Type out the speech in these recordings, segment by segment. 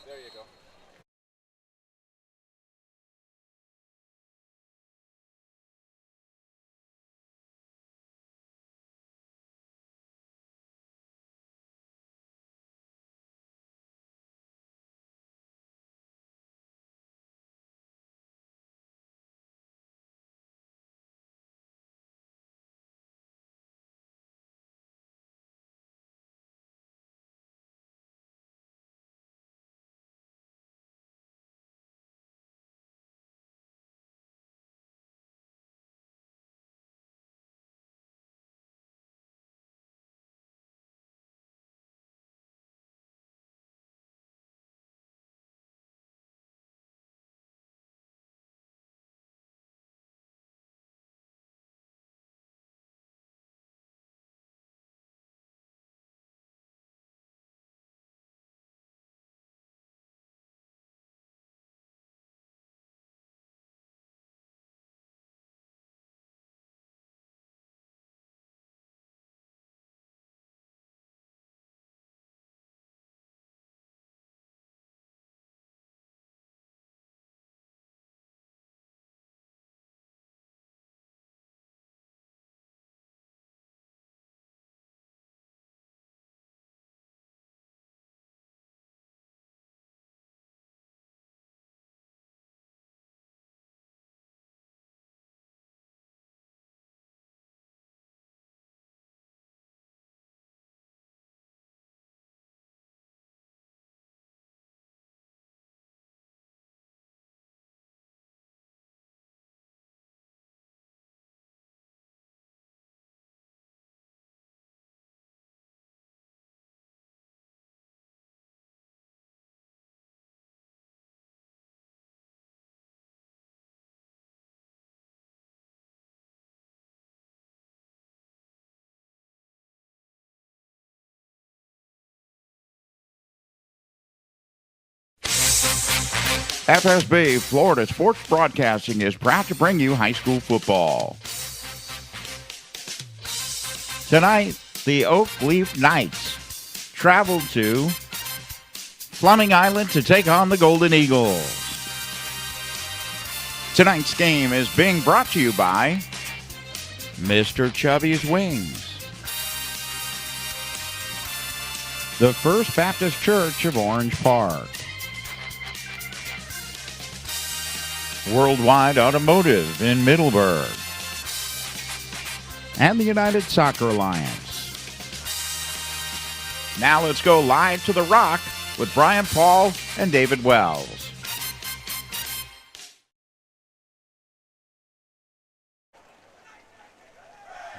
There you go. FSB, Florida Sports Broadcasting, is proud to bring you high school football. Tonight, the Oakleaf Knights travel to Fleming Island to take on the Golden Eagles. Tonight's game is being brought to you by Mr. Chubby's Wings, the First Baptist Church of Orange Park, Worldwide Automotive in Middleburg, and the United Soccer Alliance. Now let's go live to the Rock with Brian Paul and David Wells.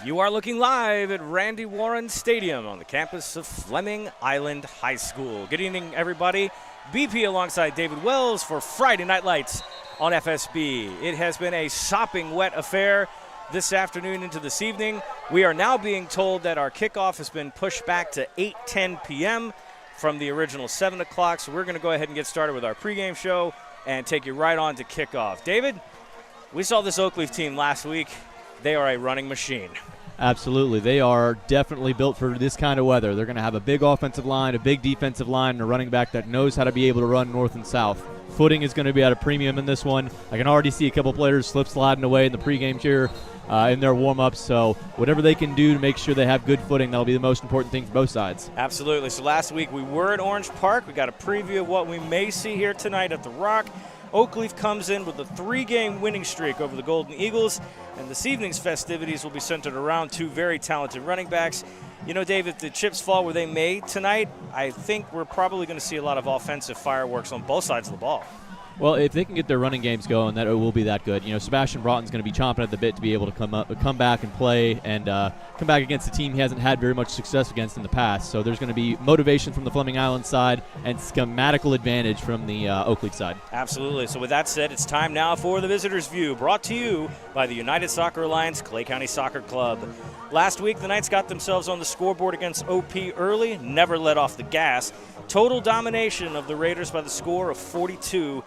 You are looking live at Randy Warren Stadium on the campus of Fleming Island High School. Good evening, everybody. BP alongside David Wells for Friday Night Lights on FSB. It has been a sopping wet affair this afternoon into this evening. We are now being told that our kickoff has been pushed back to 8:10 p.m. from the original 7 o'clock. So we're going to go ahead and get started with our pregame show and take you right on to kickoff. David, we saw this Oakleaf team last week. They are a running machine. Absolutely. They are definitely built for this kind of weather. They're going to have a big offensive line, a big defensive line, and a running back that knows how to be able to run north and south. Footing is going to be at a premium in this one. I can already see a couple players slip sliding away in the pregame cheer in their warm-ups. So whatever they can do to make sure they have good footing, that'll be the most important thing for both sides. Absolutely. So last week we were at Orange Park. We got a preview of what we may see here tonight at the Rock. Oakleaf comes in with a 3-game winning streak over the Golden Eagles, and this evening's festivities will be centered around two very talented running backs. You know, Dave, if the chips fall where they may tonight, I think we're probably going to see a lot of offensive fireworks on both sides of the ball. Well, if they can get their running games going, that it will be that good. You know, Sebastian Broughton's going to be chomping at the bit to be able to come back and play and come back against a team he hasn't had very much success against in the past. So there's going to be motivation from the Fleming Island side and schematical advantage from the Oakleaf side. Absolutely. So with that said, it's time now for the Visitor's View, brought to you by the United Soccer Alliance Clay County Soccer Club. Last week, the Knights got themselves on the scoreboard against OP early, never let off the gas. Total domination of the Raiders by the score of 42-0.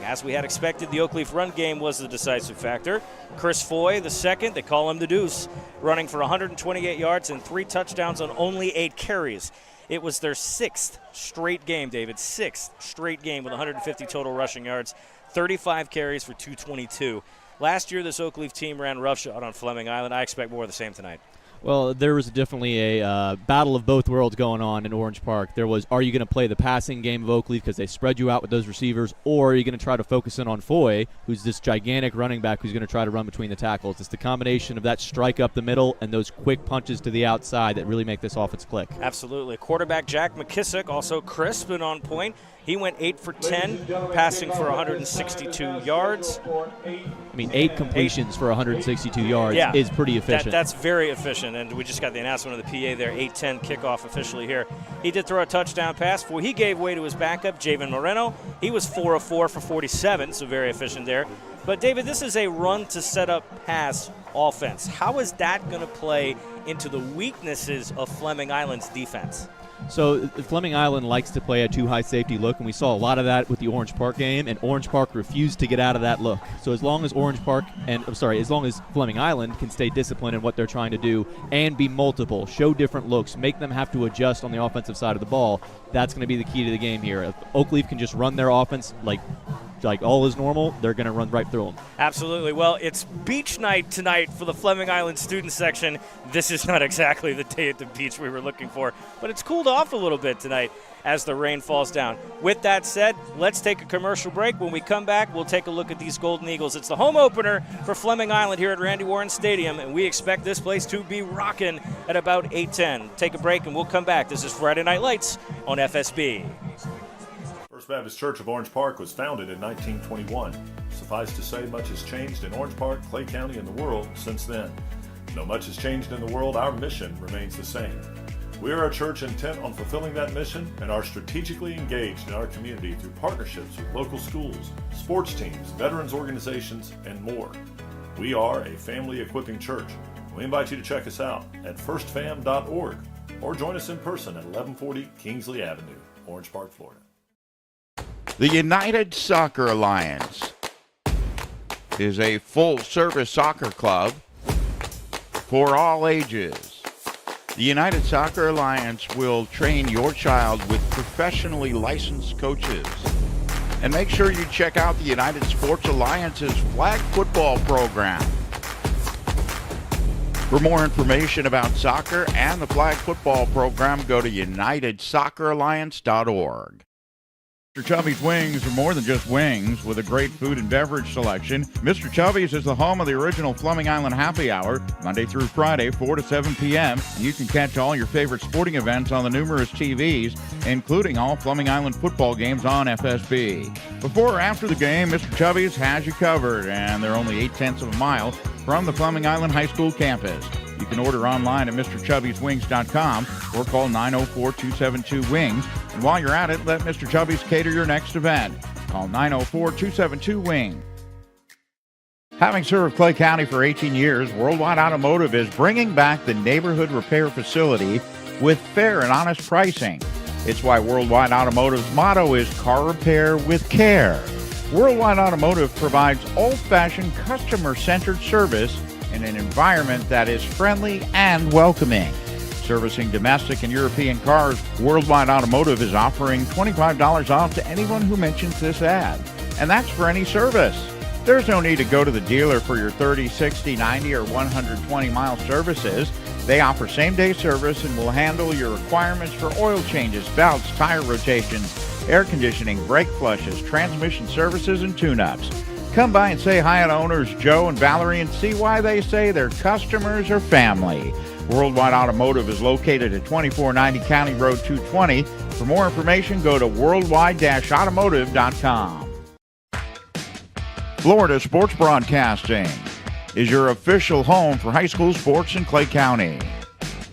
As we had expected, the Oakleaf run game was the decisive factor. Chris Foy, the second, they call him the Deuce, running for 128 yards and 3 touchdowns on only 8 carries. It was their 6th straight game, David, 6th straight game with 150 total rushing yards, 35 carries for 222. Last year, this Oakleaf team ran roughshod on Fleming Island. I expect more of the same tonight. Well, there was definitely a battle of both worlds going on in Orange Park. There was, are you going to play the passing game of Oakleaf because they spread you out with those receivers, or are you going to try to focus in on Foy, who's this gigantic running back who's going to try to run between the tackles? It's the combination of that strike up the middle and those quick punches to the outside that really make this offense click. Absolutely. Quarterback Jack McKissick, also crisp and on point. He went 8 for 10, passing for 162 yards. I mean, 8 completions for 162 yards is pretty efficient. That's very efficient, and we just got the announcement of the PA there, 8-10 kickoff officially here. He did throw a touchdown pass. He gave way to his backup, Javen Moreno. He was 4 of 4 for 47, so very efficient there. But, David, this is a run-to-set-up pass offense. How is that going to play into the weaknesses of Fleming Island's defense? So Fleming Island likes to play a too-high safety look, and we saw a lot of that with the Orange Park game, and Orange Park refused to get out of that look. So as long as as long as Fleming Island can stay disciplined in what they're trying to do and be multiple, show different looks, make them have to adjust on the offensive side of the ball, that's going to be the key to the game here. If Oakleaf can just run their offense like all is normal, they're going to run right through them. Absolutely. Well, it's beach night tonight for the Fleming Island student section. This is not exactly the day at the beach we were looking for, but it's cooled off a little bit tonight as the rain falls down. With that said, let's take a commercial break. When we come back, we'll take a look at these Golden Eagles. It's the home opener for Fleming Island here at Randy Warren Stadium, and we expect this place to be rocking at about 8:10. Take a break, and we'll come back. This is Friday Night Lights on FSB. First Baptist Church of Orange Park was founded in 1921. Suffice to say, much has changed in Orange Park, Clay County, and the world since then. Though much has changed in the world, our mission remains the same. We are a church intent on fulfilling that mission and are strategically engaged in our community through partnerships with local schools, sports teams, veterans organizations, and more. We are a family equipping church. We invite you to check us out at firstfam.org or join us in person at 1140 Kingsley Avenue, Orange Park, Florida. The United Soccer Alliance is a full-service soccer club for all ages. The United Soccer Alliance will train your child with professionally licensed coaches. And make sure you check out the United Sports Alliance's flag football program. For more information about soccer and the flag football program, go to unitedsocceralliance.org. Mr. Chubby's Wings are more than just wings. With a great food and beverage selection, Mr. Chubby's is the home of the original Fleming Island Happy Hour, Monday through Friday, 4 to 7 p.m. You can catch all your favorite sporting events on the numerous TVs, including all Fleming Island football games on FSB. Before or after the game, Mr. Chubby's has you covered, and they're only 0.8 of a mile from the Fleming Island High School campus. You can order online at MrChubby'sWings.com or call 904-272-WINGS. And while you're at it, let Mr. Chubby's cater your next event. Call 904-272-WINGS. Having served Clay County for 18 years, Worldwide Automotive is bringing back the neighborhood repair facility with fair and honest pricing. It's why Worldwide Automotive's motto is car repair with care. Worldwide Automotive provides old-fashioned customer-centered service in an environment that is friendly and welcoming. Servicing domestic and European cars, Worldwide Automotive is offering $25 off to anyone who mentions this ad. And that's for any service. There's no need to go to the dealer for your 30, 60, 90, or 120-mile services. They offer same-day service and will handle your requirements for oil changes, belts, tire rotations, air conditioning, brake flushes, transmission services, and tune-ups. Come by and say hi to owners Joe and Valerie and see why they say their customers are family. Worldwide Automotive is located at 2490 County Road 220. For more information, go to worldwide-automotive.com. Florida Sports Broadcasting is your official home for high school sports in Clay County,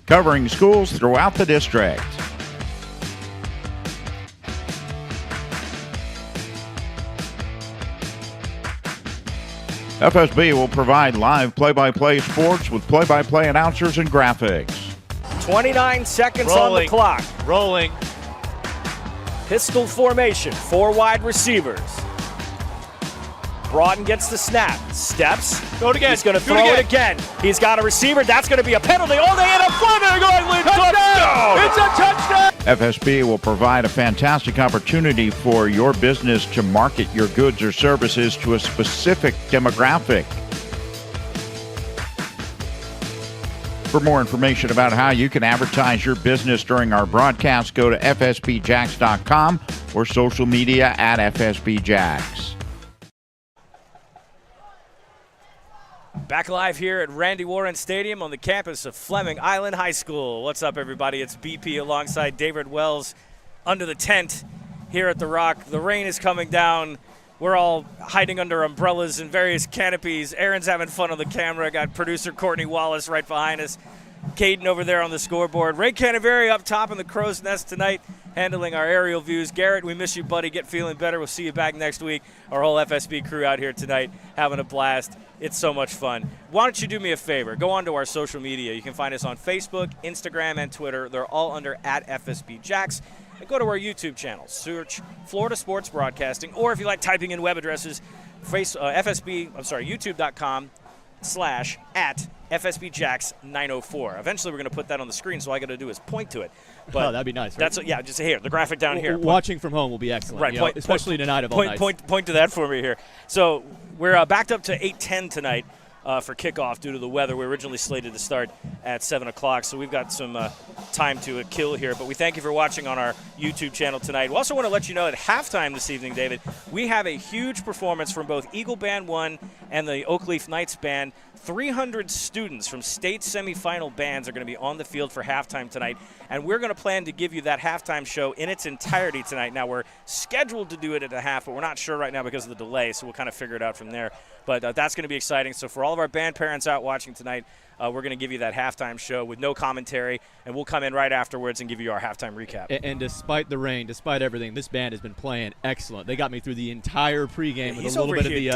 covering schools throughout the district. FSB will provide live play-by-play sports with play-by-play announcers and graphics. 29 seconds on the clock. Rolling. Pistol formation, 4 wide receivers. Broughton gets the snap, steps. Throw it again. He's going to throw it again. He's got a receiver. That's going to be a penalty. Oh, they end up Fleming. Touchdown! It's a touchdown! FSB will provide a fantastic opportunity for your business to market your goods or services to a specific demographic. For more information about how you can advertise your business during our broadcast, go to fsbjacks.com or social media at FSBJacks. Back live here at Randy Warren Stadium on the campus of Fleming Island High School. What's up, everybody? It's BP alongside David Wells under the tent here at the Rock. The rain is coming down. We're all hiding under umbrellas and various canopies. Aaron's having fun on the camera. Got producer Courtney Wallace right behind us. Caden over there on the scoreboard. Ray Canaveri up top in the crow's nest tonight, handling our aerial views. Garrett, we miss you, buddy. Get feeling better. We'll see you back next week. Our whole FSB crew out here tonight having a blast. It's so much fun. Why don't you do me a favor? Go on to our social media. You can find us on Facebook, Instagram, and Twitter. They're all under @FSBJacks. And go to our YouTube channel. Search Florida Sports Broadcasting, or if you like typing in web addresses, youtube.com/@FSBJacks904. Eventually, we're going to put that on the screen, so all I got to do is point to it. But that'd be nice. Right? That's just here, the graphic down here. Watching from home will be excellent, right? Especially tonight of all nights. Point to that for me here. So we're backed up to 8:10 tonight. For kickoff due to the weather. We originally slated to start at 7 o'clock, so we've got some time to kill here. But we thank you for watching on our YouTube channel tonight. We also want to let you know at halftime this evening, David, we have a huge performance from both Eagle Band 1 and the Oakleaf Knights Band. 300 students from state semifinal bands are going to be on the field for halftime tonight, and we're going to plan to give you that halftime show in its entirety tonight. Now, we're scheduled to do it at a half, but we're not sure right now because of the delay, so we'll kind of figure it out from there. But that's going to be exciting. So for all of our band parents out watching tonight, we're going to give you that halftime show with no commentary, and we'll come in right afterwards and give you our halftime recap. And despite the rain, despite everything, this band has been playing excellent. They got me through the entire pregame with a little bit of the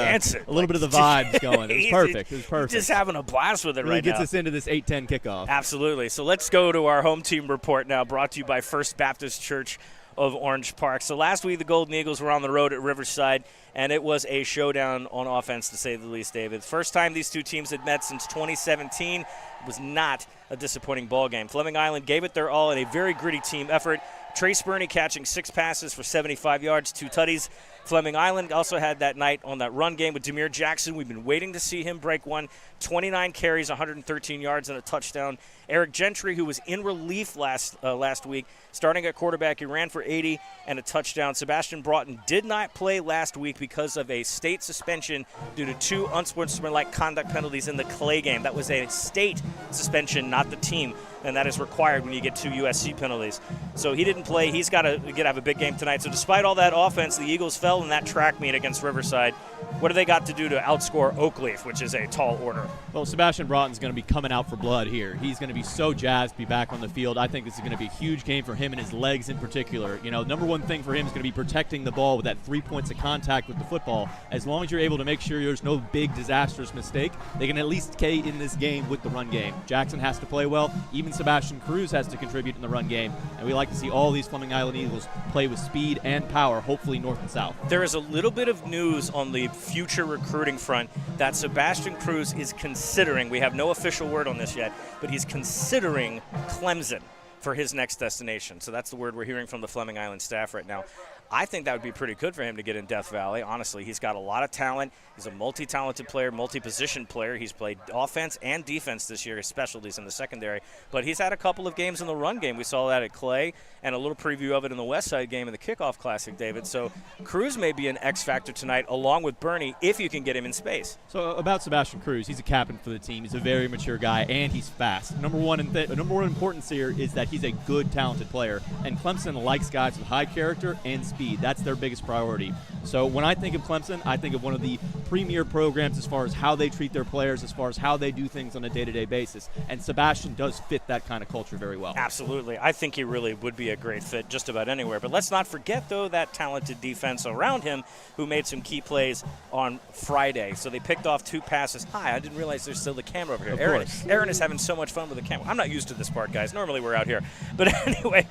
vibes going. It was perfect. It was perfect. He's just having a blast with it really right now. Gets us into this 8:10 kickoff. Absolutely. So let's go to our home team report now, brought to you by First Baptist Church of Orange Park. So last week the Golden Eagles were on the road at Riverside, and it was a showdown on offense, to say the least, David. First time these two teams had met since 2017. It was not a disappointing ball game. Fleming Island gave it their all in a very gritty team effort. Trace Burney catching 6 passes for 75 yards, 2 tutties. Fleming Island also had that night on that run game with Demir Jackson. We've been waiting to see him break one. 29 carries, 113 yards, and a touchdown. Eric Gentry, who was in relief last week, starting at quarterback, he ran for 80 and a touchdown. Sebastian Broughton did not play last week because of a state suspension due to 2 unsportsmanlike conduct penalties in the Clay game. That was a state suspension, not the team, and that is required when you get 2 USC penalties. So he didn't play. He's got to have a big game tonight. So despite all that offense, the Eagles fell in that track meet against Riverside. What do they got to do to outscore Oakleaf, which is a tall order? Well, Sebastian Broughton's going to be coming out for blood here. He's going to be so jazzed to be back on the field. I think this is going to be a huge game for him and his legs in particular. You know, number one thing for him is going to be protecting the ball with that 3 points of contact with the football. As long as you're able to make sure there's no big disastrous mistake, they can at least stay in this game with the run game. Jackson has to play well. Even Sebastian Cruz has to contribute in the run game. And we like to see all these Fleming Island Eagles play with speed and power, hopefully north and south. There is a little bit of news on the future recruiting front that Sebastian Cruz is considering. We have no official word on this yet, but he's considering Clemson for his next destination. So that's the word we're hearing from the Fleming Island staff right now. I think that would be pretty good for him to get in Death Valley. Honestly, he's got a lot of talent. He's a multi-talented player, multi-position player. He's played offense and defense this year, his specialties in the secondary. But he's had a couple of games in the run game. We saw that at Clay, and a little preview of it in the Westside game in the Kickoff Classic, David. So Cruz may be an X factor tonight, along with Burney, if you can get him in space. So about Sebastian Cruz, he's a captain for the team. He's a very mature guy, and he's fast. Number one importance here is that he's a good, talented player, and Clemson likes guys with high character and speed. That's their biggest priority. So when I think of Clemson, I think of one of the premier programs as far as how they treat their players, as far as how they do things on a day-to-day basis. And Sebastian does fit that kind of culture very well. Absolutely. I think he really would be a great fit just about anywhere. But let's not forget, though, that talented defense around him who made some key plays on Friday. So they picked off 2 passes. Hi, I didn't realize there's still the camera over here. Aaron is having so much fun with the camera. I'm not used to this part, guys. Normally we're out here. But anyway,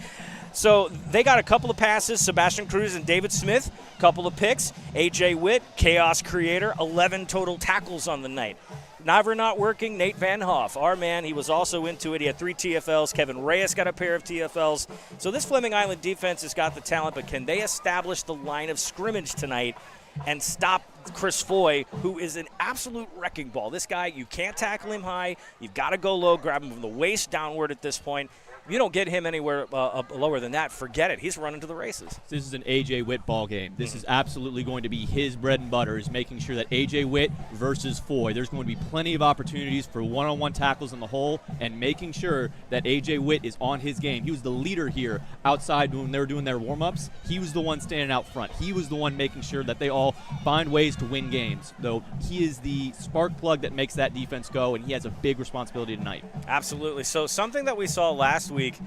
So they got a couple of passes, Sebastian Cruz and David Smith, couple of picks. A.J. Witt, chaos creator, 11 total tackles on the night. Never not working, Nate Van Hoff, our man, he was also into it. He had 3 TFLs. Kevin Reyes got a pair of TFLs. So this Fleming Island defense has got the talent, but can they establish the line of scrimmage tonight and stop Chris Foy, who is an absolute wrecking ball? This guy, you can't tackle him high. You've got to go low, grab him from the waist downward at this point. If you don't get him anywhere lower than that, forget it. He's running to the races. This is an A.J. Witt ball game. This is absolutely going to be his bread and butter, is making sure that A.J. Witt versus Foy. There's going to be plenty of opportunities for one-on-one tackles in the hole and making sure that A.J. Witt is on his game. He was the leader here outside when they were doing their warm-ups. He was the one standing out front. He was the one making sure that they all find ways to win games, though he is the spark plug that makes that defense go, and he has a big responsibility tonight. Absolutely. So something that we saw last week,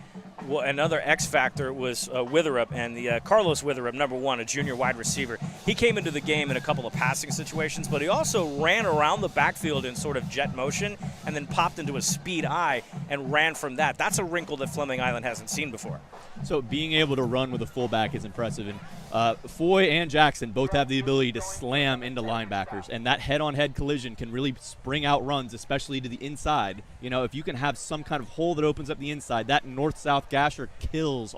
another X factor was Witherup, and the Carlos Witherup, number 1, a junior wide receiver. He came into the game in a couple of passing situations, but he also ran around the backfield in sort of jet motion and then popped into a speed eye and ran from that. That's a wrinkle that Fleming Island hasn't seen before. So being able to run with a fullback is impressive. And Foy and Jackson both have the ability to slam into linebackers, and that head-on-head collision can really spring out runs, especially to the inside. You know, if you can have some kind of hole that opens up the inside, that north-south gasher kills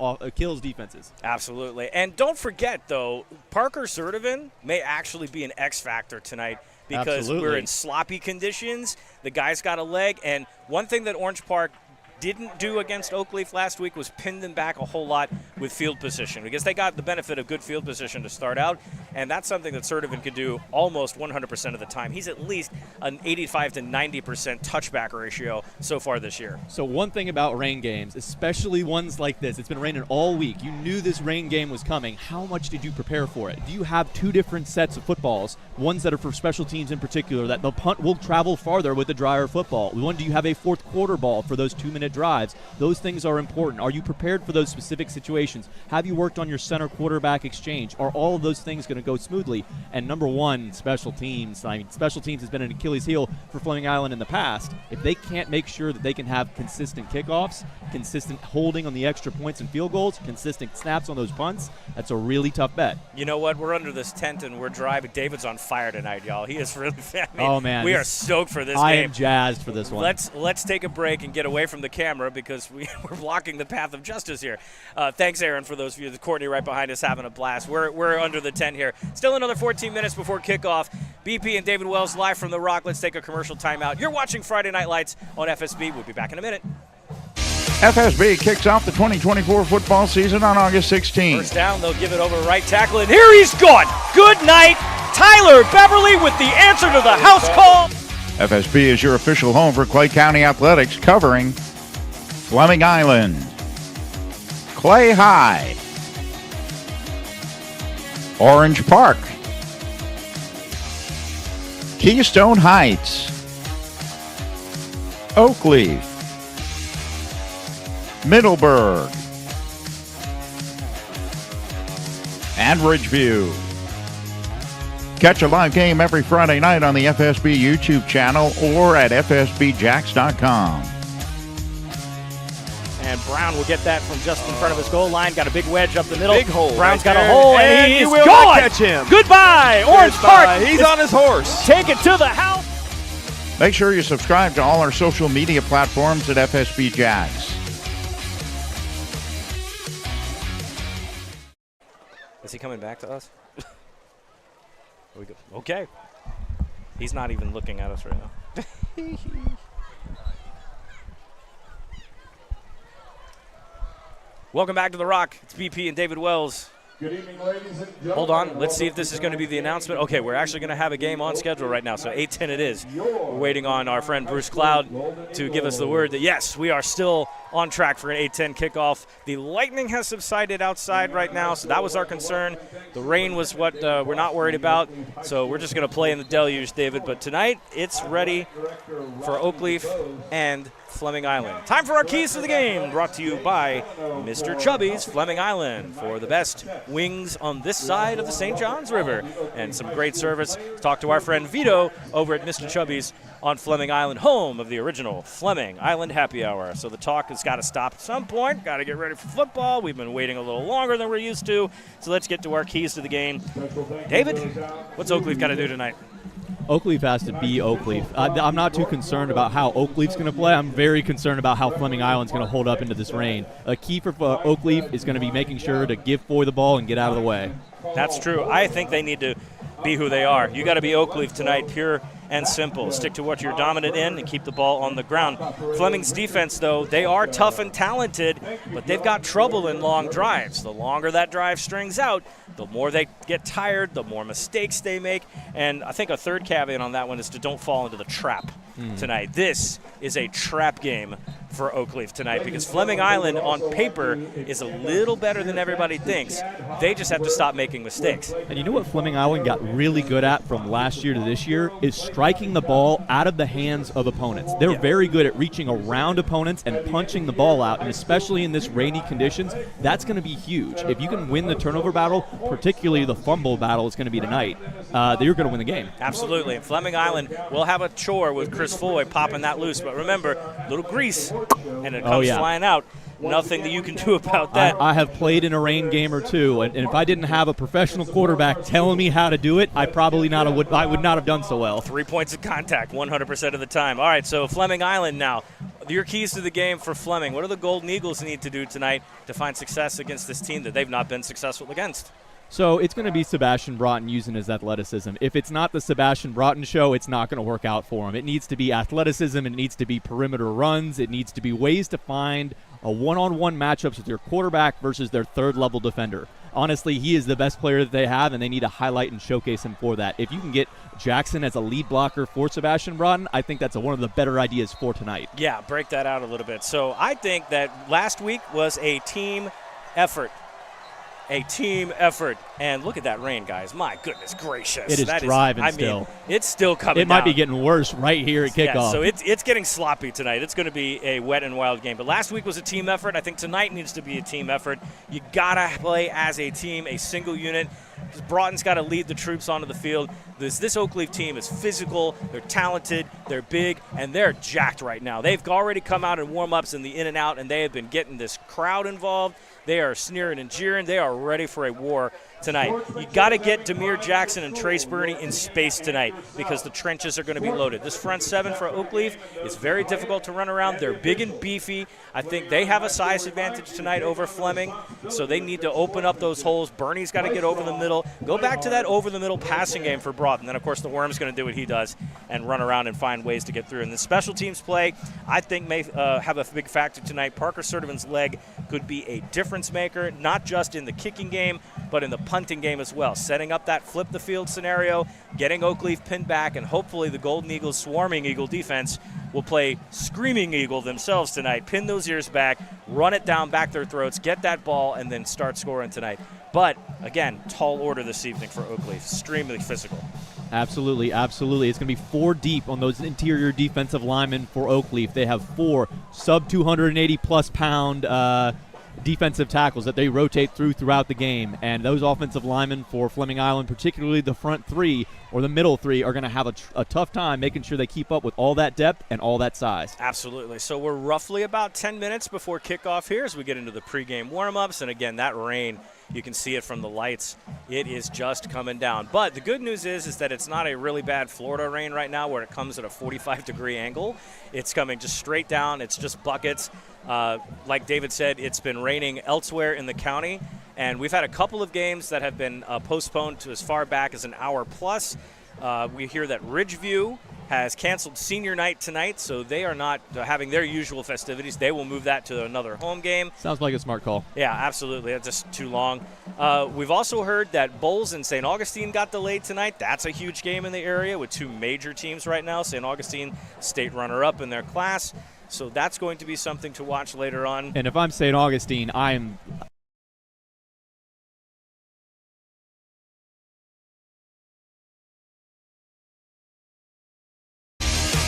defenses. Absolutely. And don't forget, though, Parker Zerdovan may actually be an X factor tonight because we're in sloppy conditions. The guy's got a leg, and one thing that Orange Park didn't do against Oakleaf last week was pin them back a whole lot with field position, because they got the benefit of good field position to start out, and that's something that Serdovan can do almost 100% of the time. He's at least an 85 to 90% touchback ratio so far this year. So one thing about rain games, especially ones like this, it's been raining all week. You knew this rain game was coming. How much did you prepare for it? Do you have 2 different sets of footballs, ones that are for special teams in particular, that the punt will travel farther with the drier football? One, do you have a 4th quarter ball for those 2-minute drives? Those things are important. Are you prepared for those specific situations? Have you worked on your center quarterback exchange? Are all of those things going to go smoothly? And number 1, special teams. I mean, special teams has been an Achilles heel for Fleming Island in the past. If they can't make sure that they can have consistent kickoffs, consistent holding on the extra points and field goals, consistent snaps on those punts, that's a really tough bet. You know what? We're under this tent and we're driving. David's on fire tonight, y'all. He is really oh man, we are stoked for this game. I am jazzed for this one. Let's take a break and get away from the camera because we're blocking the path of justice here. Thanks, Aaron, for those of you. Courtney right behind us having a blast. We're under the tent here. Still another 14 minutes before kickoff. BP and David Wells live from the Rock. Let's take a commercial timeout. You're watching Friday Night Lights on FSB. We'll be back in a minute. FSB kicks off the 2024 football season on August 16th. First down, they'll give it over right tackle, and here he's gone. Good night, Tyler Beverly with the answer to the house call. FSB is your official home for Clay County Athletics, covering Fleming Island, Clay High, Orange Park, Keystone Heights, Oakleaf, Middleburg, and Ridgeview. Catch a live game every Friday night on the FSB YouTube channel or at fsbjacks.com. And Brown will get that from just in front of his goal line. Got a big wedge up the middle. Big hole. Brown's right got there. a hole, and you he's will gone. not catch him. Goodbye, Orange Park. He's on his horse. Take it to the house. Make sure you subscribe to all our social media platforms at FSB Jacks. Is he coming back to us? Okay. He's not even looking at us right now. Welcome back to The Rock. It's BP and David Wells. Good evening, ladies and gentlemen. Hold on. Let's see if this is going to be the announcement. Okay, we're actually going to have a game on schedule right now, so 8:10 it is. We're waiting on our friend Bruce Cloud to give us the word that, yes, we are still on track for an 8:10 kickoff. The lightning has subsided outside right now, so that was our concern. The rain was what we're not worried about, so we're just going to play in the deluge, David. But tonight, it's ready for Oakleaf and Fleming Island. Time for our keys to the game, brought to you by Mr. Chubby's Fleming Island for the best wings on this side of the St. Johns River. And some great service. Talk to our friend Vito over at Mr. Chubby's on Fleming Island, home of the original Fleming Island Happy Hour. So the talk has got to stop at some point. Got to get ready for football. We've been waiting a little longer than we're used to. So let's get to our keys to the game. David, what's Oakleaf got to do tonight? Oakleaf has to be Oakleaf. I'm not too concerned about how Oakleaf's going to play. I'm very concerned about how Fleming Island's going to hold up into this rain. A key for Oakleaf is going to be making sure to give Foy the ball and get out of the way. That's true. I think they need to be who they are. You got to be Oakleaf tonight, pure and simple. Stick to what you're dominant in and keep the ball on the ground. Fleming's defense, though, they are tough and talented, but they've got trouble in long drives. The longer that drive strings out, the more they get tired, the more mistakes they make. And I think a third caveat on that one is to don't fall into the trap tonight. This is a trap game for Oakleaf tonight because Fleming Island on paper is a little better than everybody thinks. They just have to stop making mistakes. And you know what Fleming Island got really good at from last year to this year is striking the ball out of the hands of opponents. They're very good at reaching around opponents and punching the ball out, and especially in this rainy conditions, that's going to be huge. If you can win the turnover battle, particularly the fumble battle is going to be tonight, you're going to win the game. Absolutely. And Fleming Island will have a chore with Chris Foy popping that loose, but remember, little grease, and it comes flying out. Nothing that you can do about that. I have played in a rain game or two, and if I didn't have a professional quarterback telling me how to do it, I would not have done so well. 3 points of contact 100% of the time. All right, so Fleming Island now. Your keys to the game for Fleming. What do the Golden Eagles need to do tonight to find success against this team that they've not been successful against? So it's going to be Sebastian Broughton using his athleticism. If it's not the Sebastian Broughton show, it's not going to work out for him. It needs to be athleticism. It needs to be perimeter runs. It needs to be ways to find a one-on-one matchups with your quarterback versus their third-level defender. Honestly, he is the best player that they have, and they need to highlight and showcase him for that. If you can get Jackson as a lead blocker for Sebastian Broughton, I think that's one of the better ideas for tonight. Yeah, break that out a little bit. So I think that last week was a team effort. A team effort. And look at that rain, guys. My goodness gracious. It is driving still. It's still coming It might down. be getting worse right here at kickoff. Yeah, so it's getting sloppy tonight. It's going to be a wet and wild game. But last week was a team effort. I think tonight needs to be a team effort. You got to play as a team, a single unit. Broughton's got to lead the troops onto the field. This Oakleaf team is physical, they're talented, they're big, and they're jacked right now. They've already come out in warm-ups in the in and out, and they have been getting this crowd involved. They are sneering and jeering. They are ready for a war tonight. You got to get Demir Jackson and Trace Burney in space tonight because the trenches are going to be loaded. This front seven for Oakleaf is very difficult to run around. They're big and beefy. I think they have a size advantage tonight over Fleming, so they need to open up those holes. Burney's got to get over the middle. Go back to that over-the-middle passing game for Broughton. Then, of course, the Worm's going to do what he does and run around and find ways to get through. And the special teams play, I think, may have a big factor tonight. Parker Sertivan's leg could be a difference maker, not just in the kicking game, but in the punting game as well. Setting up that flip the field scenario, getting Oakleaf pinned back, and hopefully the Golden Eagles swarming Eagle defense will play Screaming Eagle themselves tonight. Pin those ears back, run it down back their throats, get that ball, and then start scoring tonight. But, again, tall order this evening for Oakleaf. Extremely physical. Absolutely, absolutely. It's going to be 4 deep on those interior defensive linemen for Oakleaf. They have 4 sub-280-plus pound defensive tackles that they rotate throughout the game. And those offensive linemen for Fleming Island, particularly the front 3 or the middle 3, are going to have a tough time making sure they keep up with all that depth and all that size. Absolutely. So we're roughly about 10 minutes before kickoff here as we get into the pregame warm-ups. And, again, that rain, you can see it from the lights. It is just coming down. But the good news is that it's not a really bad Florida rain right now where it comes at a 45-degree angle. It's coming just straight down. It's just buckets. Like David said, it's been raining elsewhere in the county. And we've had a couple of games that have been postponed to as far back as an hour plus. We hear that Ridgeview has canceled senior night tonight, so they are not having their usual festivities. They will move that to another home game. Sounds like a smart call. Yeah, absolutely. That's just too long. We've also heard that Bowles and St. Augustine got delayed tonight. That's a huge game in the area with 2 major teams right now. St. Augustine, state runner-up in their class. So that's going to be something to watch later on. And if I'm St. Augustine, I'm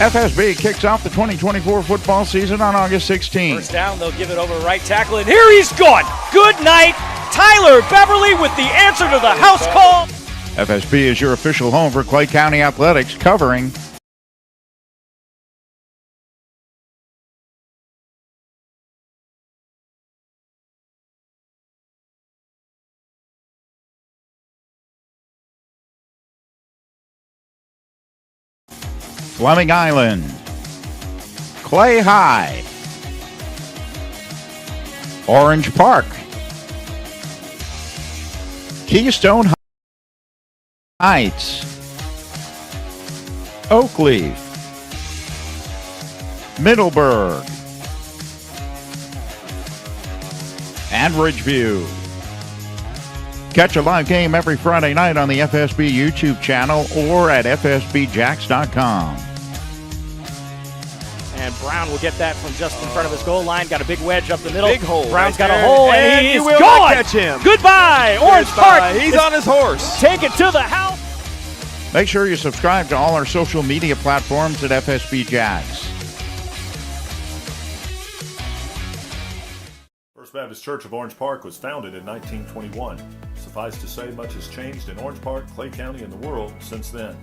FSB kicks off the 2024 football season on August 16th. First down, they'll give it over right tackle, and here he's gone. Good night, Tyler Beverly with the answer to the house call. FSB is your official home for Clay County Athletics, covering Fleming Island, Clay High, Orange Park, Keystone Heights, Oakleaf, Middleburg, and Ridgeview. Catch a live game every Friday night on the FSB YouTube channel or at fsbjacks.com. And Brown will get that from just in front of his goal line. Got a big wedge up the middle. Big hole. Brown's right got there. a hole, and he he's will gone. not catch him. Goodbye, Orange Park. He's on his horse. Take it to the house. Make sure you subscribe to all our social media platforms at FSB Jacks. First Baptist Church of Orange Park was founded in 1921. Suffice to say, much has changed in Orange Park, Clay County, and the world since then.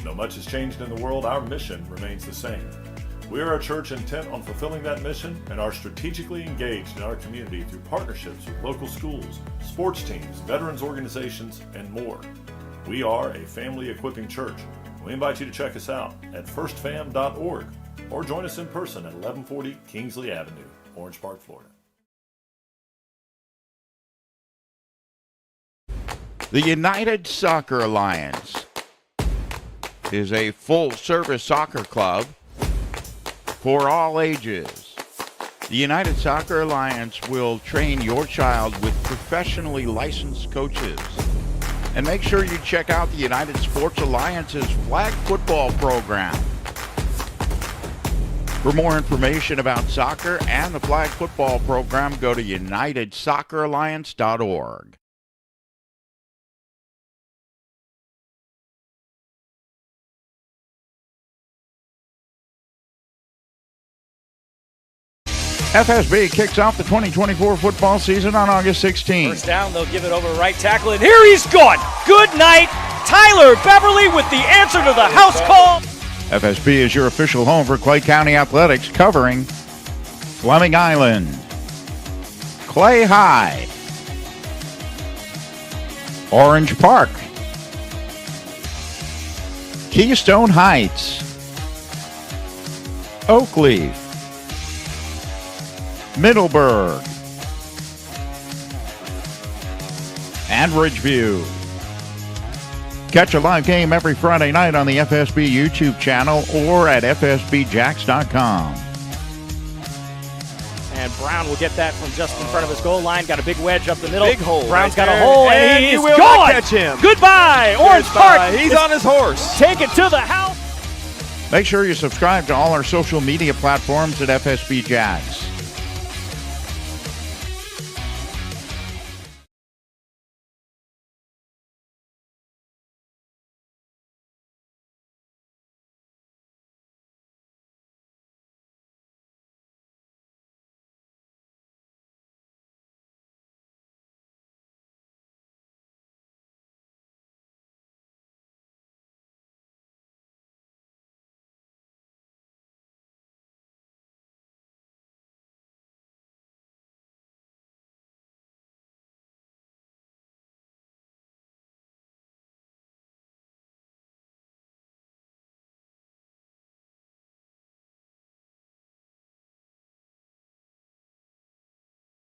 Though much has changed in the world, our mission remains the same. We are a church intent on fulfilling that mission and are strategically engaged in our community through partnerships with local schools, sports teams, veterans organizations, and more. We are a family equipping church. We invite you to check us out at firstfam.org or join us in person at 1140 Kingsley Avenue, Orange Park, Florida. The United Soccer Alliance is a full-service soccer club for all ages. The United Soccer Alliance will train your child with professionally licensed coaches. And make sure you check out the United Sports Alliance's flag football program. For more information about soccer and the flag football program, go to unitedsocceralliance.org. FSB kicks off the 2024 football season on August 16th. First down, they'll give it over right tackle, and here he's gone. Good night, Tyler Beverly with the answer to the house call. FSB is your official home for Clay County Athletics, covering Fleming Island, Clay High, Orange Park, Keystone Heights, Oakleaf, Middleburg, and Ridgeview. Catch a live game every Friday night on the FSB YouTube channel or at fsbjacks.com. And Brown will get that from just in front of his goal line. Got a big wedge up the middle. Big hole. Brown's right got a there. hole, and he he's will gone. not catch him. Goodbye, Orange Park. He's on his horse. Take it to the house. Make sure you subscribe to all our social media platforms at FSB Jacks.